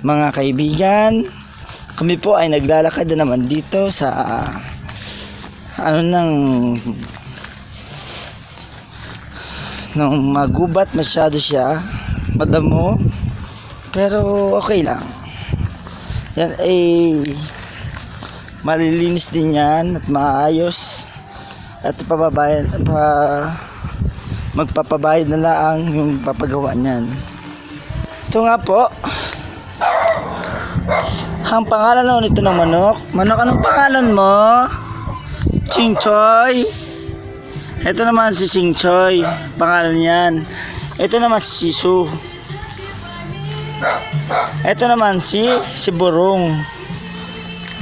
Mga kaibigan, kami po ay naglalakad na naman dito sa nung magubat masyado siya, madamo, pero okay lang. Yan ay malilinis din yan at maayos at magpapabayad na lang yung papagawa niyan. Ito nga po, ang pangalan nito ng manok. Manok, anong pangalan mo? Chingchoy. Ito naman si Chingchoy, pangalan yan. Ito naman si Sisu. Ito naman si Burong.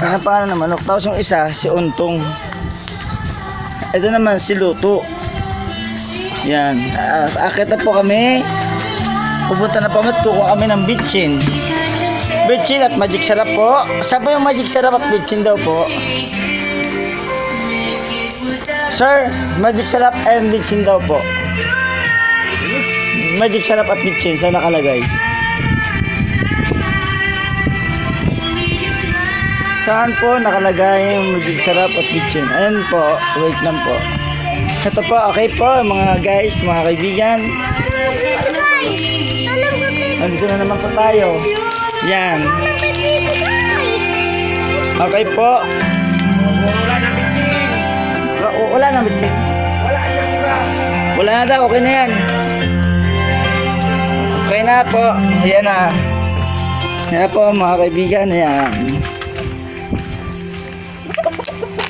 Yan ang pangalan ng manok. Tapos yung isa, si Untong. Ito naman si Luto. Yan, akit na po kami. Pupunta na po kukuha kami ng bitchin. Bitchin at magic sarap po. Saan po yung magic sarap at bitchin daw po? Sir, magic sarap and bitchin daw po. Magic sarap at bitchin, saan nakalagay? Saan po nakalagay yung magic sarap at bitchin? Ayan po, wait lang po. Ito po, okay po mga guys, mga kaibigan. Nandito na naman po tayo. Yan. Okay po. Wala na bitchin. Wala na bitchin. Wala na daw. Okay na yan. Okay na po. Ayan na. Ayan na po mga kaibigan. Ayan.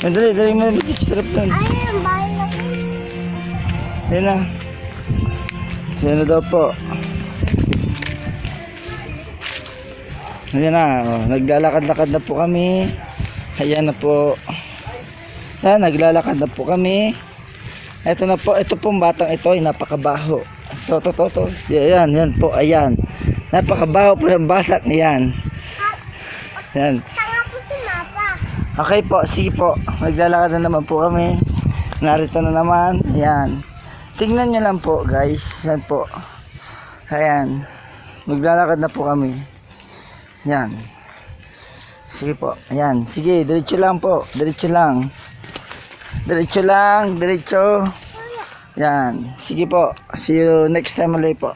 Dali mo. Sarap dun. Ayan na. Ayan na daw po. Ayan na, naglalakad-lakad na po kami. Ayan na po. Ayan, naglalakad na po kami. Ito na po, ito pong batang ito ay napakabaho. Ito. Ayan po, ayan. Napakabaho po ng batang yan. Ayan. Okay po, sige po. Naglalakad na naman po kami. Narito na naman. Ayan. Tingnan nyo lang po guys. Ayan po. Ayan. Naglalakad na po kami. Yan. Sige po. Ayan. Sige, diretso lang po. Diretso lang. Diretso. Yan. Sige po. See you next time ulit po.